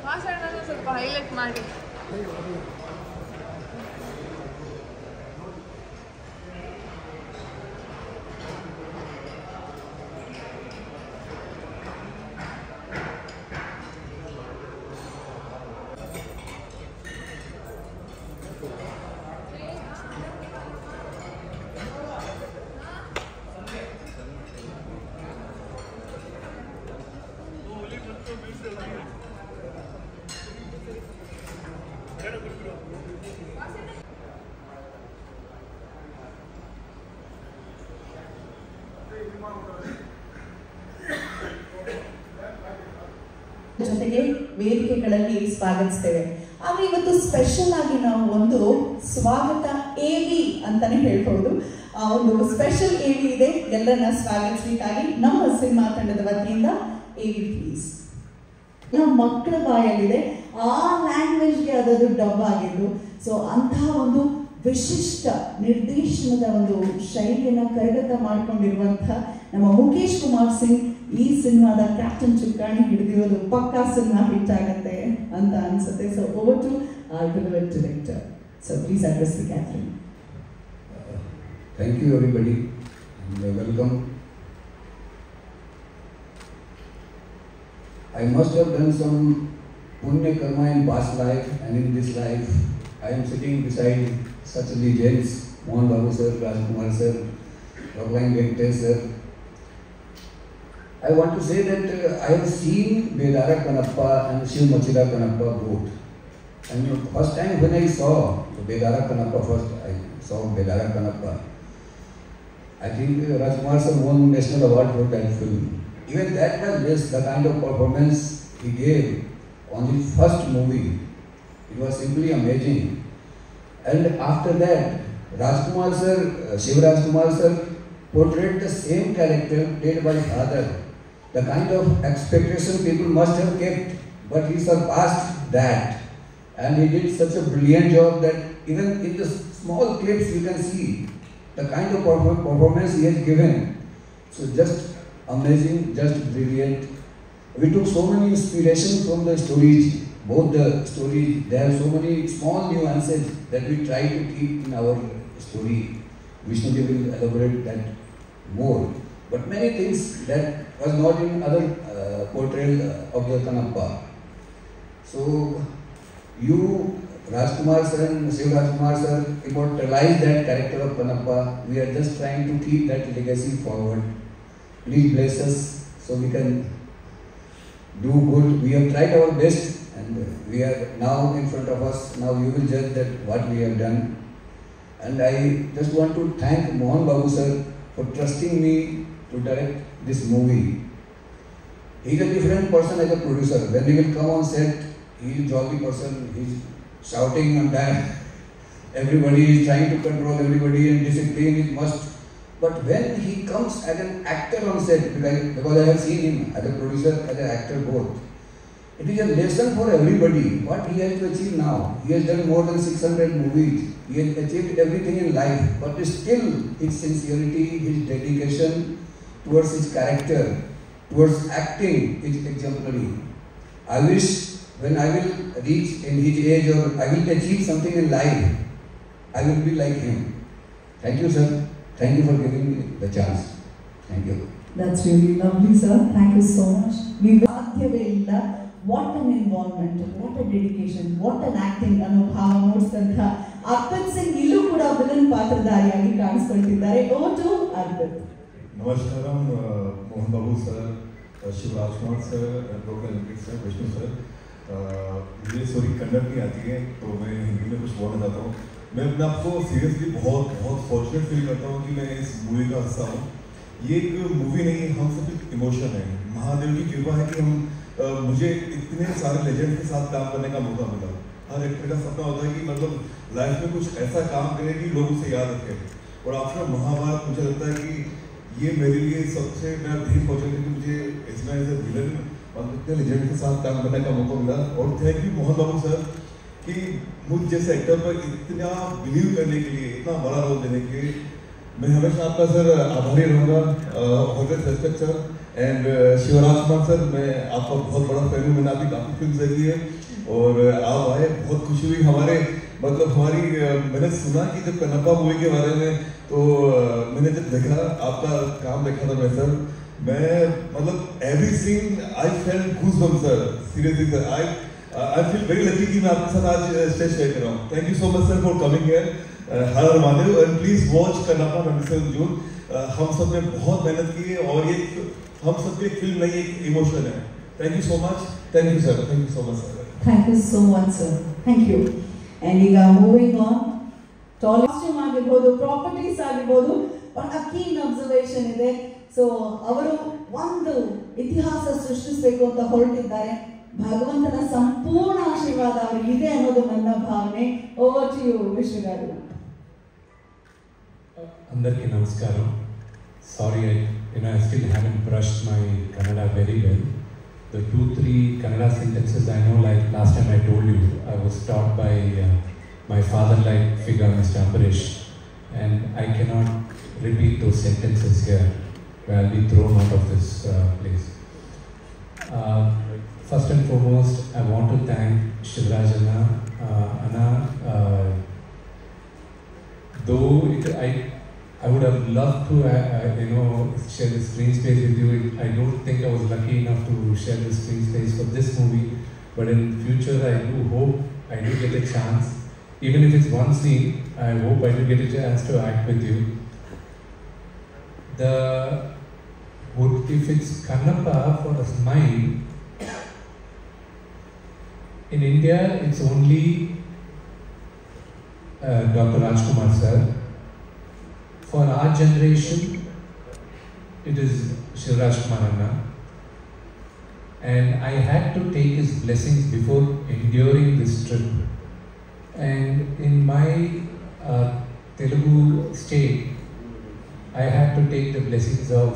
ಮಾತಾಡೋಣ ಸ್ವಲ್ಪ ಹೈಲೈಟ್ ಮಾಡಿ. ಜೊತೆಗೆ ವೇದಿಕೆಗಳಲ್ಲಿ ಸ್ವಾಗತಿಸ್ತೇವೆ. ಆದರೆ ಇವತ್ತು ಸ್ಪೆಷಲ್ ಆಗಿ ನಾವು ಒಂದು ಸ್ವಾಗತ ಎವಿ ಅಂತಾನೆ ಹೇಳ್ಬೋದು. ಒಂದು ಸ್ಪೆಷಲ್ ಎವಿ ಇದೆ ಎಲ್ಲರನ್ನ ಸ್ವಾಗತಿಸಲಿಕ್ಕಾಗಿ ನಮ್ಮ ಸಿನಿಮಾ ತಂಡದ ವತಿಯಿಂದ. ಎವಿ ಪ್ಲೀಸ್. ನಮ್ಮ ಮಕ್ಕಳ ಬಾಯಲ್ಲಿದೆ, ಆ ಲ್ಯಾಂಗ್ವೇಜ್ಗೆ ಅದದು ಡಬ್ ಆಗಿದ್ದು. ಸೊ ಅಂತಹ ಒಂದು ವಿಶಿಷ್ಟ ನಿರ್ದೇಶನದ ಒಂದು ಶೈಲಿಯನ್ನು ಕರಗತ ಮಾಡಿಕೊಂಡಿರುವಂತಹ ನಮ್ಮ ಮುಖೇಶ್ ಕುಮಾರ್ ಸಿಂಗ್ ಈ ಸಿನಿಮಾದ ಕ್ಯಾಪ್ಟನ್ ಚುಕ್ಕಾಣಿ ಹಿಡಿದಿರೋದು ಪಕ್ಕಾ ಸಿನಿಮಾ ಹಿಟ್ ಆಗುತ್ತೆ ಅಂತ ಅನ್ಸುತ್ತೆ. So over to our beloved director. So please address the gathering. Thank you everybody and welcome. I must have done some punya karma in past life, and in this life I am sitting beside such legends, Mohan Babu sir, Rajkumar sir, Raghuvan Venkatesh sir. I want to say that I have seen Bedara Kanappa and Shiv Machida Kanappa both. And the first time when I saw Bedara Kanappa, Bedara Kanappa, I think Rajkumar sir won National Award for that film. Even that was just the kind of performance he gave on his first movie. It was simply amazing. And after that, Rajkumar sir, Shivraj sir portrayed the same character played by father. The kind of expectation people must have kept, but he surpassed that. And he did such a brilliant job that even in the small clips you can see the kind of performance he has given. So just amazing, just brilliant. We took so many inspirations from the stories, both the stories. There are so many small nuances that we try to keep in our story. Vishnu will elaborate that more. But many things that was not in other portrayal of the Kanappa. So you, Rajkumar sir and Shivraj sir, immortalized that character of Kanappa. We are just trying to keep that legacy forward. Please bless us so we can do good. We have tried our best and we are now in front of us. Now you will judge that what we have done. And I just want to thank Mohan Babu sir for trusting me to direct this movie. He is a different person as a producer. When he will come on set, he is a jolly person. He is shouting on time. Everybody is trying to control everybody and discipline is must. But when he comes as an actor on set, because I have seen him as a producer, as an actor both, it is a lesson for everybody. What he has to achieve now. He has done more than 600 movies. He has achieved everything in life. But still, his sincerity, his dedication towards his character, towards acting is exemplary. I wish when I will reach in his age or I will achieve something in life, I will be like him. Thank you, sir. Thank you for giving me the chance. Thank you. That's really lovely, sir. Thank you so much. What an involvement, what a dedication, what an acting ಅನುಭವ ಮೂಡಿಸಿದಂತ ಅರ್ಪಿತ್ ಸಿಂಗ್ ಇಲ್ಲೂ ಕೂಡ villain ಪಾತ್ರಧಾರಿಯಾಗಿ ಕಾಣಿಸ್ಕೊಳ್ತಿದ್ದಾರೆ. Over to Arpit. नमस्कारम Mohan Babu sir, Shivraj Kumar sir, doctor Lankesh sir, Vishnu sir. मुझे sorry Kannada नहीं आती है तो मैं हिंदी में कुछ बोलना चाहता हूँ. मैं अपने आपको सीरियसली बहुत बहुत फॉर्चुनेट फील करता हूँ कि मैं इस मूवी का हिस्सा हूँ. ये एक मूवी नहीं, हम सब एक इमोशन है. महादेव की कृपा है कि हम मुझे इतने सारे लेजेंड के साथ काम करने का मौका मिला. हर एक्टर का सपना होता है कि मतलब लाइफ में कुछ ऐसा काम करे कि लोग उसे याद रखें. और आफ्टर महाभारत मुझे लगता है कि ये मेरे लिए सबसे मेरा ड्रीम प्रोजेक्ट है कि मुझे इसमें एज ए विलन और इतने लेजेंड के साथ काम करने का मौका मिला. और thank you Mohan Babu sir कि मुझ जैसे एक्टर पर इतना बिलीव करने के लिए, इतना बड़ा रोल देने के लिए. मैं हमेशा आपका सर आभारी रहूँगा, always respect sir. And Shivraj Kumar sir, मैं आपका बहुत बड़ा फैन हूँ, मैंने आपकी काफ़ी फिल्म देखी है और आप आए, बहुत खुशी हुई हमारे, मतलब हमारी, मैंने सुना कि जब कन्नप्पा मूवी के बारे में, तो मैंने जब देखा आपका काम देखा था मैं सर, मैं मतलब every scene I felt goosebumps sir, seriously sir, I feel very lucky कि मैं आपके साथ आज स्टेज शेयर कर रहा हूँ। Thank you so much sir for coming here. Her her Mahadev and please watch Kannappa 27 जून। हम सब ने बहुत मेहनत की है और ये हम सब की फिल्म नहीं, एक इमोशन है। Thank you so much, thank you sir, thank you so much sir. Thank you so much sir, thank you. And ಈಗ ಮೂವಿಂಗ್ ಆನ್, ಕಾಸ್ಟ್ಯೂಮ್ ಆಗಿರ್ಬೋದು, ಪ್ರಾಪರ್ಟೀಸ್ ಆಗಿರ್ಬೋದು, ಬಹಳ ಕೀನ್ ಅಬ್ಸರ್ವೇಷನ್ ಇದೆ. ಸೊ ಅವರು ಒಂದು ಇತಿಹಾಸ ಸೃಷ್ಟಿಸಬೇಕು ಅಂತ ಹೊರಟಿದ್ದಾರೆ. ಭಗವಂತನ ಸಂಪೂರ್ಣ ಆಶೀರ್ವಾದ ಅವರಿಗಿದೆ ಅನ್ನೋದು ನನ್ನ ಭಾವನೆ. ಓವರ್ ಟು ಯು ವಿಷ್ಣು గారు. అందరికీ నమస్కారం. Sorry, I still haven't brushed my Kannada very well. The 2-3 Kannada sentences I know, like last time I told you, I was taught by my father-like figure, Mr. Ambarish, and I cannot repeat those sentences here, where I'll be thrown out of this place. First and foremost, I want to thank Shivraj Anna. Though I would have loved to, share the screen space with you. I don't think I was lucky enough to share the screen space for this movie, but in future I do hope I do get a chance. Even if it's one scene, I hope I do get a chance to act with you. If it's Kannappa for a smile, in India it's only Dr. Rajkumar sir. For our generation, it is Shivraj Kumar Anna. And I had to take his blessings before enduring this trip. And in my Telugu state, I had to take the blessings of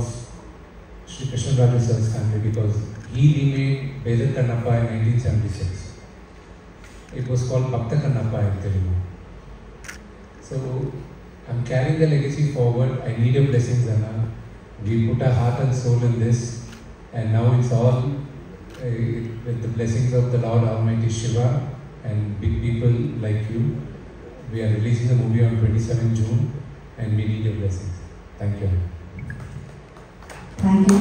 Sri Krishnaraju sir's family, because he remade Bedar Kannappa in 1976. It was called Bhakta Kannappa in Telugu. So I'm carrying the legacy forward. I need your blessings, Anna. We put our heart and soul in this, and now it's all with the blessings of the Lord Almighty Shiva and big people like you. We are releasing the movie on 27 June, and we need your blessings. Thank you. Thank you.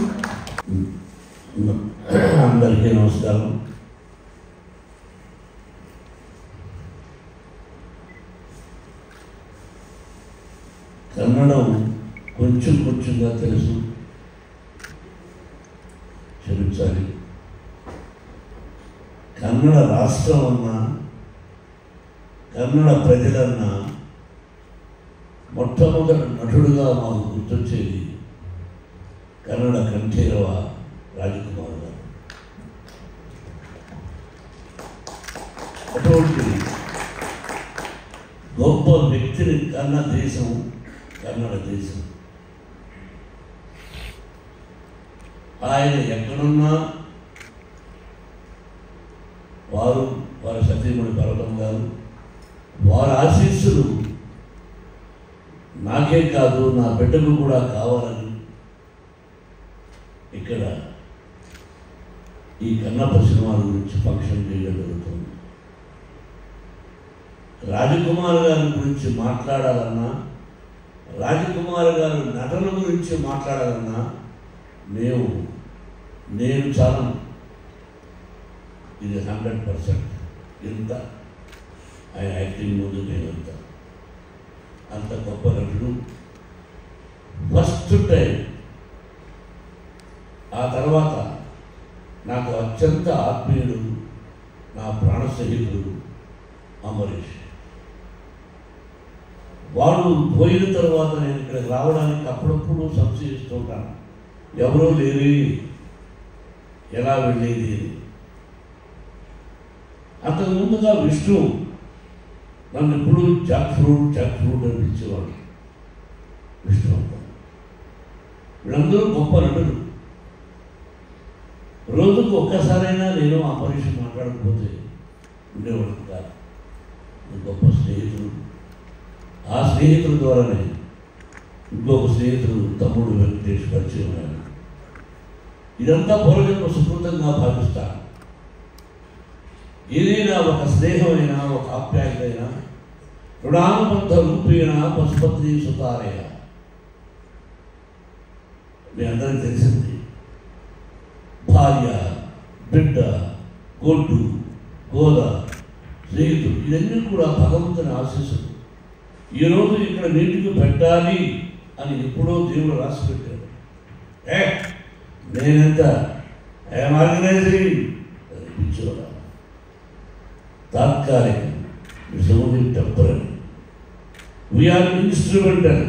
అందరికీ నమస్కారం. కన్నడం కొంచెం కొంచెంగా తెలుసు, క్షమించాలి. కన్నడ రాష్ట్రం అన్నా, కన్నడ ప్రజలన్నా మొట్టమొదటి నటుడుగా మాకు గుర్తొచ్చేది కన్నడ కంఠీరవ రాజకుమార్ గారు. అటువంటి గొప్ప వ్యక్తిని కన్న దేశం కన్నడ దేశం. ఆయన ఎక్కడున్నా వారి సతీమణి పర్వతం గారు, వారి ఆశీస్సులు నాకే కాదు నా బిడ్డకు కూడా కావాలని ఇక్కడ ఈ కన్నప్ప సినిమాల గురించి ఫంక్షన్ చేయడం జరుగుతుంది. రాజకుమార్ గారి గురించి మాట్లాడాలన్నా, రాజకుమార్ గారి నటన గురించి మాట్లాడాలన్నా నేను చాలా, ఇది 100%. ఎంత ఆయన యాక్టింగ్ ముందు నేనంత అంత గొప్ప నటుడు. ఫస్ట్ టైం, ఆ తర్వాత నాకు అత్యంత ఆత్మీయుడు, నా ప్రాణ స్నేహితుడు అంబరీష్. వాడు పోయిన తర్వాత నేను ఇక్కడికి రావడానికి అప్పుడప్పుడు సంశయిస్తూ ఉంటాను, ఎవరూ లేని ఎలా వెళ్ళేది. అంతకు ముందుగా విష్ణు నన్ను ఎప్పుడు జాక్ ఫ్రూట్ అని పిలిచేవాడు. విష్ణు అంతా వీళ్ళందరూ గొప్ప నటులు. రోజుకు ఒక్కసారైనా నేను అంబరీష్ మాట్లాడకపోతే ఉండేవాడు కాదు. గొప్ప స్నేహితులు. ఆ స్నేహితుల ద్వారానే ఇంకొక స్నేహితుడు తమ్ముడు వెంకటేష్ పరిచయం అయ్యారు. ఇదంతా పూర్వజన్మ సుకృతంగా భావిస్తాను. ఏదైనా ఒక స్నేహమైనా, ఒక ఆప్యాయతైనా, రుణానుబంధ రూపేణ పశుపత్ని సుతారయ. మీ అందరికీ తెలిసింది, భార్య, బిడ్డ, గొడ్డు, గోద, స్నేహితుడు, ఇవన్నీ కూడా భగవంతుని ఆశీస్సులు. ఈరోజు ఇక్కడ నీటికి పెట్టాలి అని ఎప్పుడో దేవుడు రాసి పెట్టాడు. నేనెంత ఐఎమ్ ఆర్గనైజింగ్ పిచ్చోడా, తాత్కాలికం, it's only temporary. We are instrumental.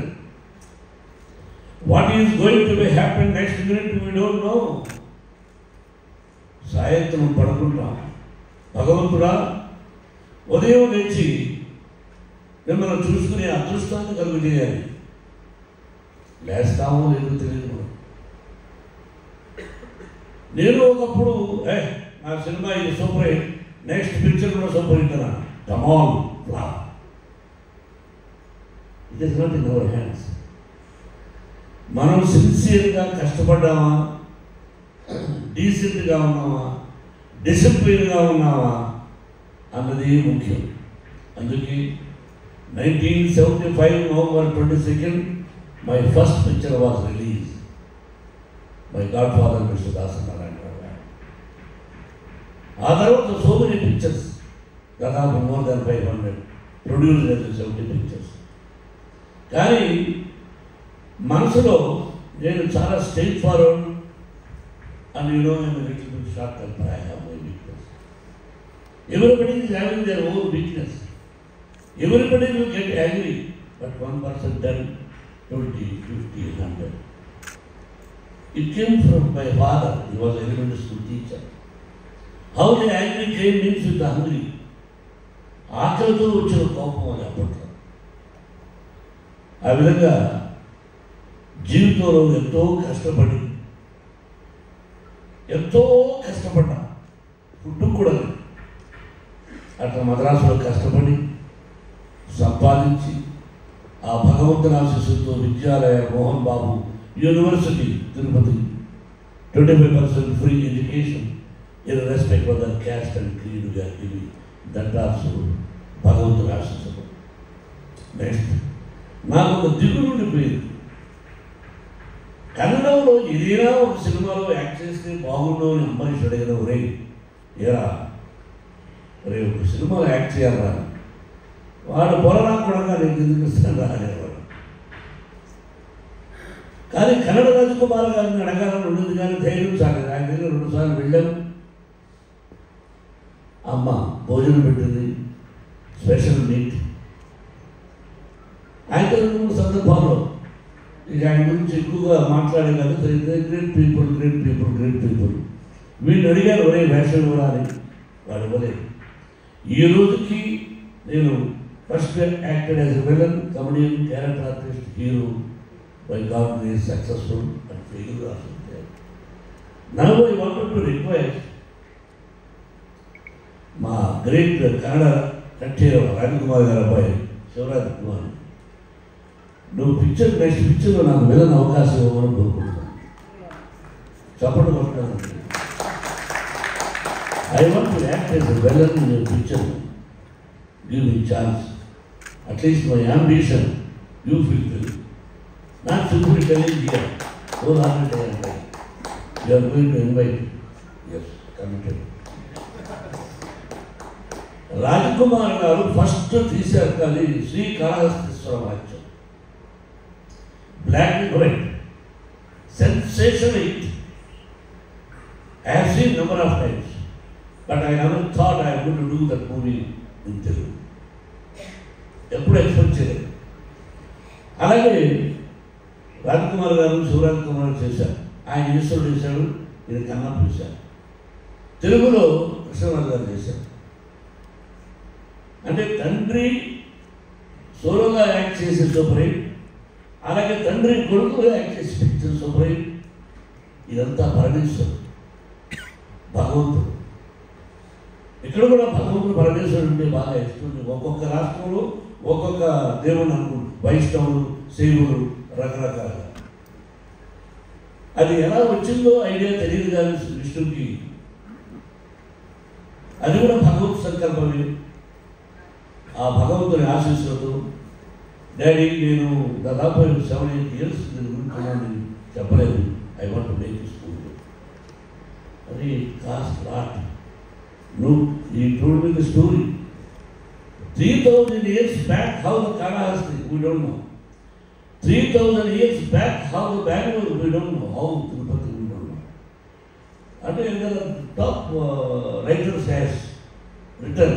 What is going to be happen next minute we don't know. సాయంత్రం పడుకుంటాం, భగవంతుడా ఉదయం లేచి మిమ్మల్ని చూసుకునే అదృష్టాన్ని కలుగు చేయాలి. లేస్తామో లేదో తెలియదు. నేను ఒకప్పుడు నా సినిమా ఇది సూపర్ హిట్, నెక్స్ట్ పిక్చర్ కూడా సూపర్ హిట్ అన్నాను. కమాల్ flop. It is not in our hands. మనం సిన్సియర్గా కష్టపడ్డామా, డీసెంట్గా ఉన్నామా, డిసిప్లిన్గా ఉన్నామా అన్నది ముఖ్యం. అందుకే 1975 November 22nd, my first picture was released. My godfather, Mr. Dasanarayana. ఆ తర్వాత so many pictures, దాదాపు more than 500 produced as 70 pictures. కానీ మనసులో నేను చాలా straight forward and you know I'm a little bit short temper. I have my weakness. Everybody is having their own weakness. Everybody will get angry, but one person 10, 20, 50, 100. It came from my father. He was an elementary school teacher. How the angry came means with the hungry. ఆకలితో వచ్చిన కోపం అని అప్పట్లో. ఆ విధంగా జీవితంలో ఎంతో కష్టపడ్డా, ఫుడ్ కూడా అట్లా మద్రాసులో కష్టపడి సంపాదించి ఆ భగవంతుని ఆశీస్సులతో Vidyalaya Mohan Babu university Tirupati 25% free education in respect of the caste and క్రీడ్గా ఇవి దట్ ఆల్సో భగవంతుని ఆశీస్సులు. నెక్స్ట్ నాకు ఒక దిగులు ఉండిపోయింది. కన్నడంలో ఏదైనా ఒక సినిమాలో యాక్ట్ చేస్తే బాగుండు అని అమ్మాయి అడిగిన ఒరే ఏరా రే ఒక సినిమాలో యాక్ట్ చేయాలా, వాడు పొలనా కూడా నేను ఎందుకు ఇస్తాను అనేవాడు. కానీ కన్నడ రాజకుమార్ గారిని అడగాలని ఉండేది, కానీ ధైర్యం సాగలేదు. ఆయన దగ్గర 2 సార్లు వెళ్ళాము. అమ్మ భోజనం పెట్టింది, స్పెషల్ మీట్. ఆయనతో 2-3 సందర్భాల్లో ఇక ఆయన గురించి ఎక్కువగా మాట్లాడే కదా, great people great people great people. వీళ్ళు అడిగారు ఒరే వేషం ఇవ్వరాని, వాడు ఇవ్వలేదు. ఈ రోజుకి నేను first acted as a villain, comedian, character artist, hero. By God grace successful and failure also there. Now I wanted to request మా గ్రేట్ కన్నడ కట్టేరు రాజకుమార్ గారు అబ్బాయి శివరాజ్ కుమార్, నువ్వు నెక్స్ట్ పిక్చర్లో నాకు విలన్ అవకాశం ఇవ్వమని కోరుకుంటున్నాను. చప్పట్లు కొట్టాను. I want to act as a villain in your picture. Give me chance. At least my ambition you fulfil. Not simple telling here wholeheartedly అంటే you are going to invite. Yes, committed. Rajkumar garu first తీశారు కానీ శ్రీకాళహస్తీశ్వర వాక్యం, black and white, sensational. I have seen number of times, but I never thought I would do that movie in Telugu. ఎప్పుడు expect చేయలేదు. అలాగే రాజకుమార్ గారు శివరాజ్ కుమార్ చేశారు. ఆయన ఈశ్వరుడు చేశాడు, ఇది కన్నప్ప చేశారు. తెలుగులో కృష్ణరాజు గారు చేశారు. అంటే తండ్రి సోలోగా యాక్ట్ చేసే సూపర్ హిట్, అలాగే తండ్రి కొడుకుగా యాక్ట్ చేసే పిక్చర్ సూపర్ హిట్. ఇదంతా పరమేశ్వరుడు, భగవంతుడు. ఇక్కడ కూడా భగవంతుడు పరమేశ్వరుడు ఉంటే బాగా ఇష్టం. ఒక్కొక్క రాష్ట్రంలో ఒక్కొక్క దేవుడు అనుకుంటు, వైష్ణవులు, శైవులు, రకరకాలుగా. అది ఎలా వచ్చిందో ఐడియా తెలియదు కానీ విష్ణుకి అది కూడా భగవత్ సంకల్పమే. ఆ భగవంతుని ఆశీస్సులతో డాడీ నేను దాదాపు 7-8 years దీని గురించి చెప్పలేదు. I want make school. అది cost lot. He told me the story. 3,000 years back, how the Kalahasti, we don't know. 3,000 years back, how the Bangalore, we don't know. How Tirupati, we don't know. And the top writers has written,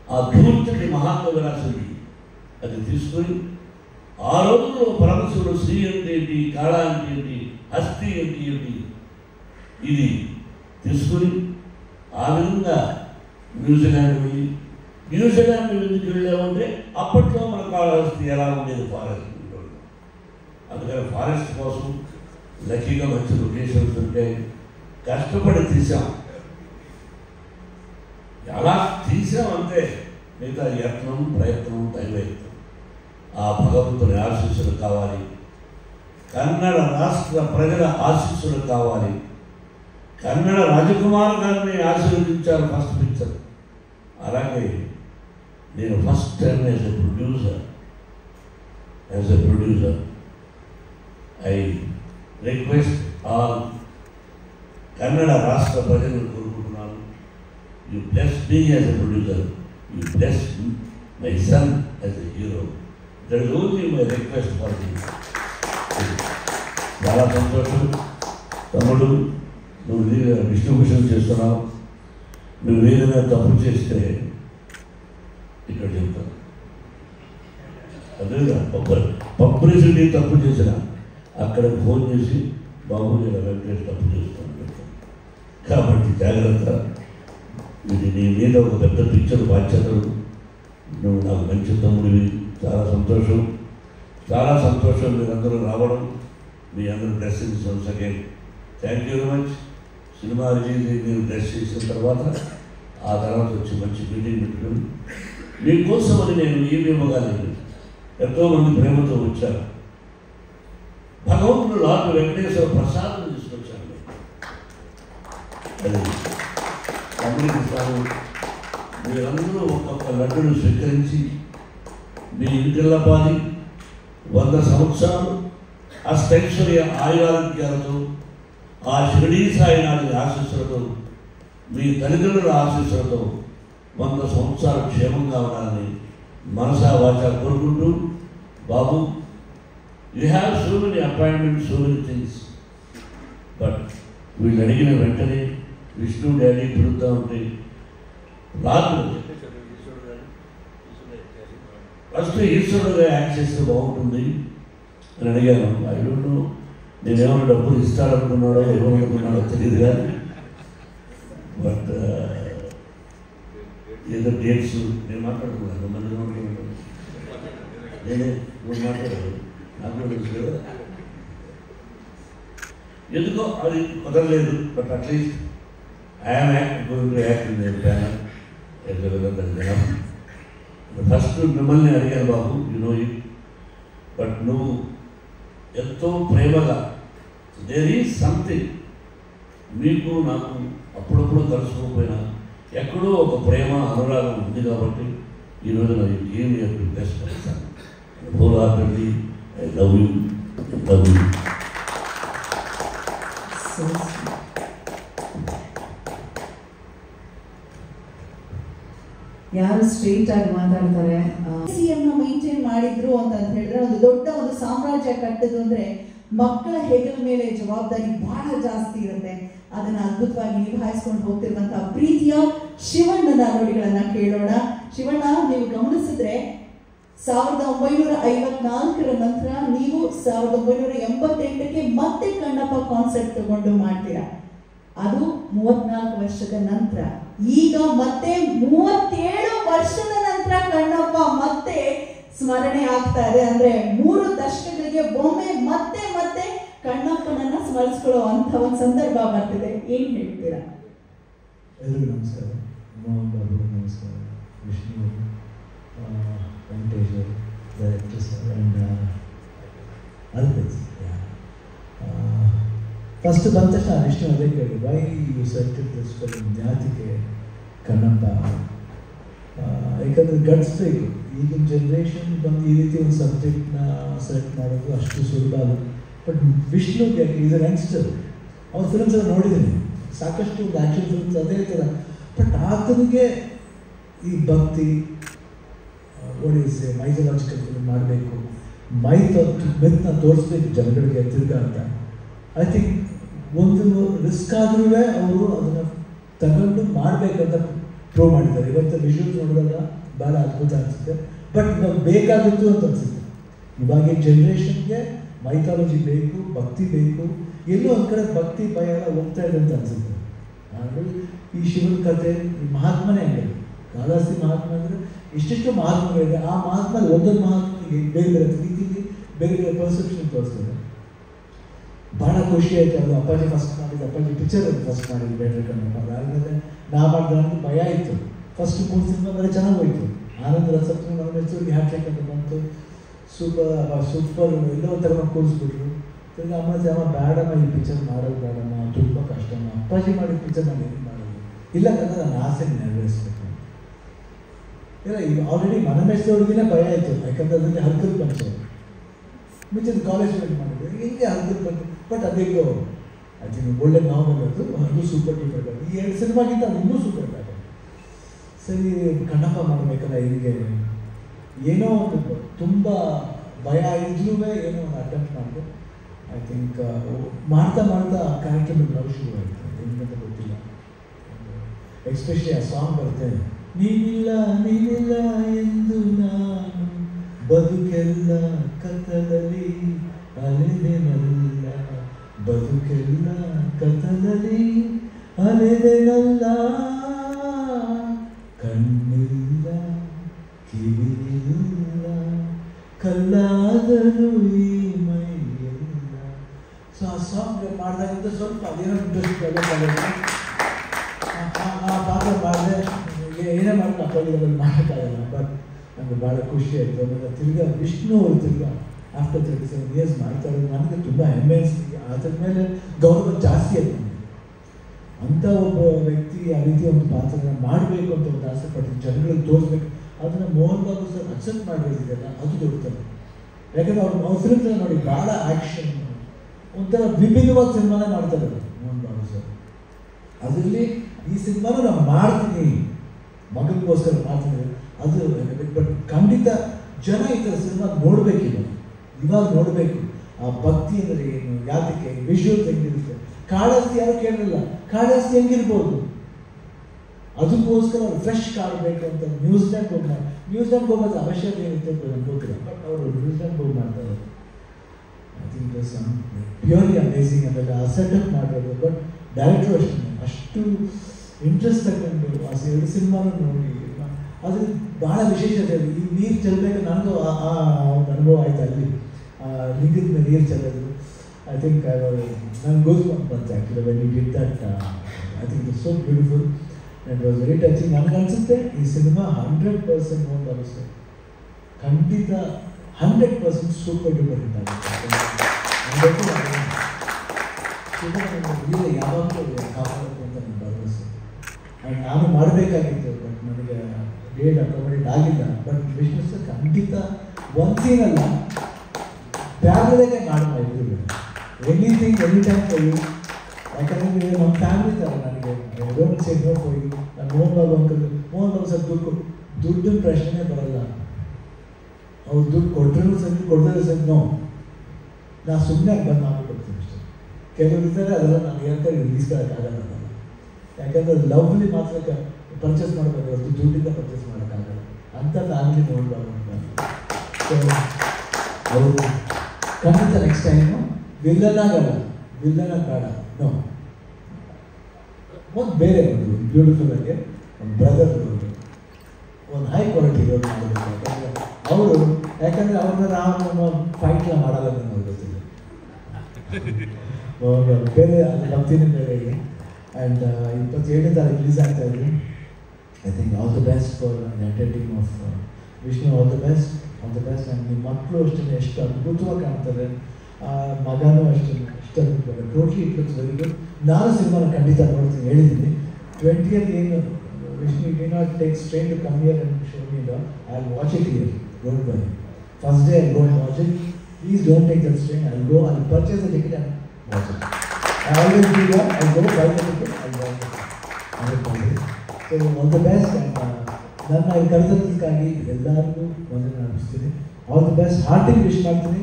ఆ ధూర్చటి మహాకవిరాసుడి అది తీసుకొని ఆ రోజుల్లో పరమశివుడు శ్రీ అంటే ఏంటి, కాళ అంటే ఏంటి, హస్తి అంటే ఏంటి ఇది తీసుకుని ఆ విధంగా న్యూజిలాండ్ వెళ్ళి న్యూజిలాండ్ ఎందుకు వెళ్ళామంటే అప్పట్లో మన కాళహస్తి ఎలా ఉండేది ఫారెస్ట్. అందుకని ఫారెస్ట్ కోసం లక్కీగా మంచి లొకేషన్స్ ఉంటాయి. కష్టపడి తీసాం. ఎలా తీసామంటే మిగతా యత్నం ప్రయత్నం దైవయత్నం. ఆ భగవంతుని ఆశీస్సులు కావాలి, కన్నడ రాష్ట్ర ప్రజల ఆశీస్సులు కావాలి. కన్నడ రాజకుమార్ గారిని ఆశీర్వదించారు ఫస్ట్ పిక్చర్. అలాగే నేను first time as a producer I request all Kannada రాష్ట్ర ప్రజలను కోరుకుంటున్నాను, you bless me as a producer, you bless my son as a hero. That is only my request for you. చాలా సంతోషం తమ్ముడు, నువ్వు డిస్ట్రిబ్యూషన్ చేస్తున్నావు. నువ్వు ఏదైనా తప్పు చేస్తే ఇక్కడ చెప్తాను. అదేగా పబ్లిసిటీ తప్పు చేసిన అక్కడ ఫోన్ చేసి బాబు నేను వెంకటేష్ తప్పు చేస్తాను చెప్తాను. కాబట్టి జాగ్రత్త. ఇది నీ మీద ఒక పెద్ద పిక్చర్ బాధ్యతలు. నువ్వు నాకు మంచి తమ్ముడివి. చాలా సంతోషం, చాలా సంతోషం మీరందరూ రావడం. మీ అందరూ blessings once again. Thank you very much. Cinema release మీరు బ్లెస్ చేసిన తర్వాత ఆ తర్వాత వచ్చి మంచి మీటింగ్ పెట్టుకుని మీకోసం అని నేను ఏమి ఇవ్వగలను. ఎంతోమంది ప్రేమతో వచ్చారు. భగవంతుడు లార్డ్ వెంకటేశ్వర ప్రసాదం తీసుకొచ్చాను. అది అమృతసారు. మీరందరూ ఒక్కొక్క లడ్డును స్వీకరించి మీ ఇంటిల్లపాది 100 సంవత్సరాలు అష్టైశ్వర్య ఆయురారోగ్యాలతో ఆ షిరిడీ సాయినాథుని ఆశీస్సులతో మీ తల్లిదండ్రుల ఆశీస్సులతో 100 సంవత్సరాలు క్షేమంగా ఉండాలని మనసా వాచా కోరుకుంటూ, Babu you have so many appointments, so many things, but వీళ్ళు అడిగిన వెంటనే విష్ణు డాడీ పిలుద్దా ఉంటే రాత్రి ఫస్ట్ ఈశ్వరుడుగా యాక్ట్ చేస్తే బాగుంటుంది అని అడిగాను. ఐ డోంట్ నో, నేనేమైనా డబ్బులు ఇస్తాడనుకున్నాడో ఏమనుకున్నాడో తెలియదు కానీ బట్ ఏదో డేట్స్ నేను మాట్లాడుకున్నాను. మంది నేనే నువ్వు మాట్లాడాను, నాకు తెలుసు కదా. ఎందుకో అది కుదరలేదు. But at least I'm going to act in the panel as well as the జనం. ఫస్ట్ మిమ్మల్ని అడిగాను, Babu you know it, but నువ్వు ఎంతో ప్రేమగా దేర్ ఈజ్ సంథింగ్ మీకు నాకు అప్పుడప్పుడు కలుసుకోకపోయినా ఎక్కడో ఒక ప్రేమ అనురాగం ఉంది కాబట్టి ఈరోజు నా గేమ్ యొక్క best person whole heartedly I love you, love you. ಯಾರು ಸ್ಟ್ರೇಟ್ ಆಗಿ ಮಾತಾಡ್ತಾರೆ. ಮೇಂಟೈನ್ ಮಾಡಿದ್ರು ಅಂತ ಹೇಳಿದ್ರೆ ಒಂದು ದೊಡ್ಡ ಒಂದು ಸಾಮ್ರಾಜ್ಯ ಕಟ್ಟದು ಅಂದ್ರೆ ಮಕ್ಕಳ ಹೆಗಲ ಮೇಲೆ ಜವಾಬ್ದಾರಿ ಬಹಳ ಜಾಸ್ತಿ ಇರುತ್ತೆ. ಅದನ್ನ ಅದ್ಭುತವಾಗಿ ನಿಭಾಯಿಸ್ಕೊಂಡು ಹೋಗ್ತಿರುವಂತಹ ಪ್ರೀತಿಯ ಶಿವಣ್ಣನ ನುಡಿಗಳನ್ನ ಕೇಳೋಣ. ಶಿವಣ್ಣ, ನೀವು ಗಮನಿಸಿದ್ರೆ 1954 ನಂತರ ನೀವು 1988ಕ್ಕೆ ಮತ್ತೆ ಕಣ್ಣಪ್ಪ ಕಾನ್ಸೆಪ್ಟ್ ತಗೊಂಡು ಮಾಡ್ತೀರಾ. ಅದು 34 ವರ್ಷದ ನಂತರ. ಈಗ ಮತ್ತೆ 37 ವರ್ಷದ ನಂತರ ಕಣ್ಣಪ್ಪ ಮತ್ತೆ ಸ್ಮರಣೆ ಆಗ್ತಾ ಇದೆ. ಅಂದ್ರೆ 3 ದಶಕಗಳಿಗೆ ಒಮ್ಮೆ ಮತ್ತೆ ಮತ್ತೆ ಕಣ್ಣಪ್ಪನನ್ನ ಸ್ಮರಿಸ್ಕೊಳ್ಳೋ ಅಂತ ಒಂದು ಸಂದರ್ಭ ಬರ್ತಿದೆ. ಏನ್ ಹೇಳ್ತೀರಾ? ಎಲ್ರಿಗೂ ನಮಸ್ಕಾರ. ಮೋಹನ್ ಬಾಬು ನಮಸ್ಕಾರ, Vishnu, Venkatesh, director sir, and Arpit. First ಬಂದ ತಕ್ಷಣ ವಿಷ್ಣು ಅದೇ ಕೇಳಿ, why you selected this film ಜ್ಞಾತಿಕೆ ಕಣ್ಣಪ್ಪ? ಯಾಕಂದರೆ ಗಟ್ಸ್ ಬೇಕು. ಈಗಿನ ಜನ್ರೇಷನ್ ಬಂದು ಈ ರೀತಿ ಒಂದು ಸಬ್ಜೆಕ್ಟ್ನ ಸೆಲೆಕ್ಟ್ ಮಾಡೋದು ಅಷ್ಟು ಸುಲಭ ಅಲ್ಲ. ಬಟ್ ವಿಷ್ಣುಗೆ ಈಸ್ ಅ ಯಂಗ್ಸ್ಟರ್. ಅವ್ರ ಫಿಲ್ಮ್ಸ್ ಎಲ್ಲ ನೋಡಿದ್ದೀನಿ, ಸಾಕಷ್ಟು ಆ್ಯಕ್ಷನ್ ಫಿಲ್ಮ್ಸ್ ಅದೇ ಥರ. ಬಟ್ ಆತನಿಗೆ ಈ ಭಕ್ತಿ ಓಡಿಸಿ ಮೈಥಾಲಜಿಕಲ್ ಫಿಲ್ಮ್ ಮಾಡಬೇಕು, ಮೆತ್ನ ತೋರಿಸ್ಬೇಕು ಜನಗಳಿಗೆ ತಿರ್ಗಾ ಅಂತ. ಐ ಥಿಂಕ್ ಒಂದು ರಿಸ್ಕ್ ಆದ್ರೂ ಅವರು ಅದನ್ನು ತಗೊಂಡು ಮಾಡಬೇಕಂತ ಪ್ರೂವ್ ಮಾಡಿದ್ದಾರೆ. ಇವತ್ತು ವಿಷುವಲ್ಸ್ ನೋಡಿದಾಗ ಭಾಳ ಅದ್ಭುತ ಅನಿಸುತ್ತೆ. ಬಟ್ ಇವಾಗ ಬೇಕಾದದ್ದು ಅಂತ ಅನಿಸುತ್ತೆ. ಇವಾಗಿನ ಜನ್ರೇಷನ್ಗೆ ಮೈಥಾಲಜಿ ಬೇಕು, ಭಕ್ತಿ ಬೇಕು. ಎಲ್ಲೋ ಒಂದು ಕಡೆ ಭಕ್ತಿ ಭಯ ಎಲ್ಲ ಹೋಗ್ತಾ ಇದೆ ಅಂತ ಅನಿಸುತ್ತೆ. ಆಮೇಲೆ ಈ ಶಿವನ ಕಥೆ, ಈ ಮಹಾತ್ಮನೇ ಹಂಗೆ. ಕಾಳಹಸ್ತಿ ಮಹಾತ್ಮ ಅಂದರೆ ಇಷ್ಟಿಷ್ಟು ಮಹಾತ್ಮಗಳಿದೆ. ಆ ಮಹಾತ್ಮ ಒಂದೊಂದು ಮಹಾತ್ಮನಿಗೆ ಬೇರೆ ಬೇರೆ ರೀತಿಯಲ್ಲಿ ಬೇರೆ ಬೇರೆ ಪರ್ಸೆಪ್ಷನ್ ತೋರಿಸ್ತದೆ. ಭಾಳ ಖುಷಿ ಆಯಿತು. ಅದು ಅಪ್ಪಾಜಿ ಫಸ್ಟ್ ಮಾಡಿದ್ದು, ಅಪ್ಪಾಜಿ ಪಿಕ್ಚರ್ ಫಸ್ಟ್ ಮಾಡಿದ್ದು ಬೇಡ್ರೆ ಕಣ್ಣಪ್ಪ. ಅದಾದಮೇಲೆ ನಾ ಮಾಡಿದ್ರೆ ಭಯ ಇತ್ತು. ಫಸ್ಟ್ 3 ಸಿನಿಮಾ ಬೇರೆ ಚೆನ್ನಾಗಿ ಹೋಯಿತು. ಆನಂದ ರಸಪ್ತಮಿ ನಮ್ಮ ಹೆಸರಿಗೆ ಹ್ಯಾಟ್ರಿಕ್ ಅಂತ ಬಂತು. ಸೂಪರ್ ಎಲ್ಲೋ ಒಂಥರ ಕೂರಿಸ್ಬಿಟ್ರು. ತಿರ್ಗಿ ಅಮ್ಮ ಬೇಡಮ್ಮ, ಈ ಪಿಕ್ಚರ್ ಮಾಡೋದು ಬೇಡಮ್ಮ, ತುಂಬ ಕಷ್ಟಮ್ಮ, ಅಪ್ಪಾಜಿ ಮಾಡಿದ ಪಿಕ್ಚರ್ ನಾನು ಏನು ಮಾಡೋದು ಇಲ್ಲ ಕನ್ನಡ, ನನ್ನ ಆಸೆ ನೆರವೇರಿಸ್ಬೇಕು ಇಲ್ಲ. ಈಗ ಆಲ್ರೆಡಿ ಮನಮೆಚ್ಚೋಳಿಗೆ ಭಯ ಆಯಿತು. ಯಾಕಂದರೆ ಅದರಲ್ಲಿ ಹಲ್ಕಲ್ ಪಂಚಾಯತ್ ಮುಂಚೆ ಕಾಲೇಜ್ ಸ್ಟೂಡೆಂಟ್ ಮಾಡಿದ್ರು, ಹಿಂಗೆ ಹಲ್ಕಲ್ ಬಂತು. ಬಟ್ ಅದೇಗೋ ಐ ಥಿಂಕ್ ಒಳ್ಳೆ ನಾವೆಲ್ ಅದು ಸೂಪರ್ ಡೂಪರ್. ಈ 2 ಸಿನಿಮಾಗಿಂತ ಅದು ಇನ್ನೂ ಸೂಪರ್ ಆಗಿದೆ. ಸರಿ ಕಣ್ಣಪ್ಪ ಮಾಡಬೇಕಲ್ಲ, ಹಿಂಗೆ ಏನೋ ಒಂದು ತುಂಬ ಭಯ ಇದ್ರೂ ಏನೋ ಒಂದು ಅಟೆಂಪ್ಟ್ ಮಾಡಿದೆ. ಐ ಥಿಂಕ್ ಮಾಡ್ತಾ ಮಾಡ್ತಾ ಕ್ಯಾರೆಕ್ಟರ್ ಲವ್ ಶುರು ಆಯಿತು. ಹೆಂಗಂತ ಗೊತ್ತಿಲ್ಲ. ಎಕ್ಸ್ಪೆಷಲಿ ಆ ಸಾಂಗ್ ಬರುತ್ತೆ, ನೀನಿಲ್ಲ ನೀನಿಲ್ಲ ಎಂದು ನಾನು ಬದುಕೆಲ್ಲ ಕತ್ತಲಲ್ಲಿ ಅಲೆದೆನಲ್ಲ, ಬದುಕೆಲ್ಲ ಕತ್ತಲಲ್ಲಿ ಅಲೆದೆನಲ್ಲ, ಕಣ್ಣಿಲ್ಲ ಕಿವಿಯಿಲ್ಲ ಕಲ್ಲಾದರೂ ಈ ಮೈಯಲ್ಲ. ಸೊ ಆ ಸಾಂಗ್ ಮಾಡಿದಾಗಿಂದ ಸ್ವಲ್ಪ ಅದೇನೋ ಇಂಟ್ರೆಸ್ಟ್ ಆ ಪಾತ್ರ ಮಾಡಿದೆ. ಏನೇ ಮಾಡಲ್ಲ ಅಪ್ಪಲ್ಲಿ ಮಾಡೋಕ್ಕಾಗಲ್ಲ. ಬಟ್ ನನಗೆ ಭಾಳ ಖುಷಿ ಆಯಿತು. ಆಮೇಲೆ ತಿರ್ಗಾ ವಿಷ್ಣು ಅವರು ತಿರ್ಗಾ ಆಫ್ಟರ್ 37 years ಮಾಡ್ತಾ ಇರೋದು ನನಗೆ ತುಂಬ ಹೆಮ್ಮೆ ಅನಿಸ್ತಿದೆ. ಅದ್ರ ಮೇಲೆ ಗೌರವ ಜಾಸ್ತಿ ಆಯಿತು ನನಗೆ. ಅಂಥ ಒಬ್ಬ ವ್ಯಕ್ತಿ ಆ ರೀತಿ ಒಂದು ಪಾತ್ರನ ಮಾಡಬೇಕು ಅಂತ ಒಂದು ಆಸೆ ಪಟ್ಟು ಜನಗಳಿಗೆ ತೋರಿಸ್ಬೇಕು. ಅದನ್ನು ಮೋಹನ್ ಬಾಬು ಸರ್ ಅಕ್ಸೆಪ್ಟ್ ಮಾಡಿರೋದಿದೆಯಲ್ಲ, ಅದು ದೊಡ್ಡತನ. ಯಾಕಂದರೆ ಅವ್ರ ಫಿಲ್ಮ್ಸ್ ನೋಡಿ ಭಾಳ ಆ್ಯಕ್ಷನ್, ಒಂಥರ ವಿಭಿನ್ನವಾದ ಸಿನಿಮಾನೇ ಮಾಡ್ತಾ ಇರೋದು ಮೋಹನ್ ಬಾಬು ಸರ್. ಅದರಲ್ಲಿ ಈ ಸಿನಿಮಾನು ನಾನು ಮಾಡ್ತೀನಿ, ಮಗನಿಗೋಸ್ಕರ ಮಾಡ್ತೀನಿ ಅದು. ಬಟ್ ಖಂಡಿತ ಜನ ಈ ಥರ ಸಿನಿಮಾ ನೋಡಬೇಕಿಲ್ಲ, ಇವಾಗ ನೋಡಬೇಕು. ಆ ಭಕ್ತಿ ಅಂದರೆ ಏನು, ಯಾತಕ್ಕೆ, ವಿಷುವಲ್ಸ್ ಹೆಂಗಿರುತ್ತೆ. ಕಾಳಹಸ್ತಿ ಯಾರು ಕೇಳಲಿಲ್ಲ, ಕಾಳಹಸ್ತಿ ಹೆಂಗಿರ್ಬೋದು, ಅದಕ್ಕೋಸ್ಕರ ಫ್ರೆಶ್ ಕಾಡಬೇಕು ಅಂತ ನ್ಯೂಜಿಲೆಂಡ್ ಹೋಗೋದು ಅವಶ್ಯಕತೆ ಇರುತ್ತೆ ಅಂತ ನನಗೆ ಗೊತ್ತಿಲ್ಲ. ಬಟ್ ಅವರು ನ್ಯೂಜಿಲೆಂಡ್ ಹೋಗಿ ಮಾಡ್ತಾರೆ. I think purely amazing. ಆಮೇಲೆ ಆ ಸೆಟಪ್ ಮಾಡೋದು. ಬಟ್ ಡೈರೆಕ್ಟ್ರು ಅಷ್ಟು ಇಂಟ್ರೆಸ್ಟ್ ತಗೊಂಡು ಆ 2 ಸಿನಿಮಾನು ನೋಡಿ ಅದು ಭಾಳ ವಿಶೇಷತೆ. ಈ ನೀರು ಚೆಲ್ಲಬೇಕು ನನಗೂ ಆ ಒಂದು ಅನುಭವ ಆಯಿತು. ಅಲ್ಲಿ ಲಿಂಗದ ಮೇಲೆ ನೀರು ಚೆಲ್ಲೋದು ಐ ಥಿಂಕ್ ನನಗೆ ಗೋಸ್ಕೊಂಡು ಬಂತು actually when you did that. I think it's so beautiful and was very touching. ನನಗನ್ಸುತ್ತೆ ಈ ಸಿನಿಮಾ 100% ನೋಡೋದು ಖಂಡಿತ 100% ಸೂಪರ್ ಡೂಪರ್ ಹಿಟ್ ಆಗುತ್ತೆ. ಯಾವಾಗಲೂ ಕಾಪಾಡಬೇಕು ಅಂತ ನನ್ನ ಭರವಸೆ. ಆ್ಯಂಡ್ ನಾನು ಮಾಡಬೇಕಾಗಿತ್ತು, ಬಟ್ ನನಗೆ ಡೇಟ್ ಅಕಾಮಡೇಟ್ ಆಗಿಲ್ಲ. ಬಟ್ ವಿಷ್ಣು ಸರ್ ಖಂಡಿತ ಒಂದು ಸೀನಲ್ಲ, ಫ್ಯಾಮಿಲಿಗೆ ಮಾಡೋಣ ಇದ್ದೀವಿ. Anything any time for you. ಯಾಕಂದರೆ ನಮ್ಮ ಫ್ಯಾಮಿಲಿ ಥರ ನನಗೆ don't say no for you. ನಾನು ಮೋಹನ್ ಬಾಬು ಸರ್ ದುಡ್ಡಿನ ಪ್ರಶ್ನೆ ಬರಲ್ಲ. ಅವ್ರು ದುಡ್ಡು ಕೊಟ್ಟರು ಸರಿ, ಕೊಡೋದು ಸರಿ ನೋ, ನಾನು ಸುಮ್ಮನೆ ಬಂದು ಮಾಡಿಕೊಡ್ತೀನಿ ಅಷ್ಟೇ. ಕೆಲವರು ಇರ್ತಾರೆ ಅದೆಲ್ಲ ನಾನು ಹೇಳ್ತಾರೆ ರಿಲೀಸ್ ಮಾಡೋಕ್ಕಾಗಲ್ಲ. ಯಾಕಂದರೆ ಲವ್ಲಿ ಮಾತ್ರ ಪರ್ಚೇಸ್ ಮಾಡಬೇಕು, ಹೊರತು ದುಡ್ಡಿಂದ ಪರ್ಚೇಸ್ ಮಾಡೋಕ್ಕಾಗಲ್ಲ ಅಂತ ಫ್ಯಾಮಿಲಿ ನೋಡಬಾರ್ದು ಅಂತ. ಸೊ ಅವರು ಖಂಡಿತ ನೆಕ್ಸ್ಟ್ ಟೈಮು ವಿಲ್ಲನಾಗಲ್ಲ, ವಿಲ್ಲನ ಬೇಡ, ನೋ, ಒಂದು ಬೇರೆ ಒಂದು ಬ್ಯೂಟಿಫುಲ್ ಆಗಿ ಒಂದು ಬ್ರದರ್ ಒಂದು ಹೈ ಕ್ವಾಲಿಟಿ ರೋಲ್ ಮಾಡಬೇಕು. ಯಾಕಂದರೆ ಅವ್ರನ್ನ ನಾವು ಫೈಟ್ಲ ಮಾಡಲ್ಲ ಅಂತ ನನಗೆ ಗೊತ್ತಿಲ್ಲ. ಬೇರೆ ಅದು ಭಕ್ತಿನೇ ಬೇರೆ ಇದೆ. ಆ್ಯಂಡ್ 27ನೇ ತಾರೀಕು ರಿಲೀಸ್ ಆಗ್ತಾ ಇದ್ವಿ. I think all the best for entire team of Vishnu. All the best. And ನಿಮ್ಮ ಮಕ್ಕಳು ಅಷ್ಟೇ ಎಷ್ಟು ಅದ್ಭುತವಾಗಿ ಕಾಣ್ತಾರೆ. ಮಗನೂ ಅಷ್ಟೇ ಇಷ್ಟ totally it looks very good. ನಾನು ಸಿನಿಮಾನ ಖಂಡಿತ ನೋಡ್ತೀನಿ, ಹೇಳಿದ್ದೀನಿ 20th ಏನು Vishnu do not take strain to come here and show me the I will watch it here, don't worry. First day I go and watch it. Please don't take that strain. I'll go, I'll purchase the ticket and watch it. I always do that. I'll go buy the ticket, I'll watch it. So all the best and ನನ್ನ ಈ ಕರೆದಕ್ಕಾಗಿ ಎಲ್ಲರಿಗೂ ಒಂದನ್ನು ಅನಿಸ್ತೀನಿ. All the best, ಹಾರ್ಟಿಂಗ್ wish ಮಾಡ್ತೀನಿ.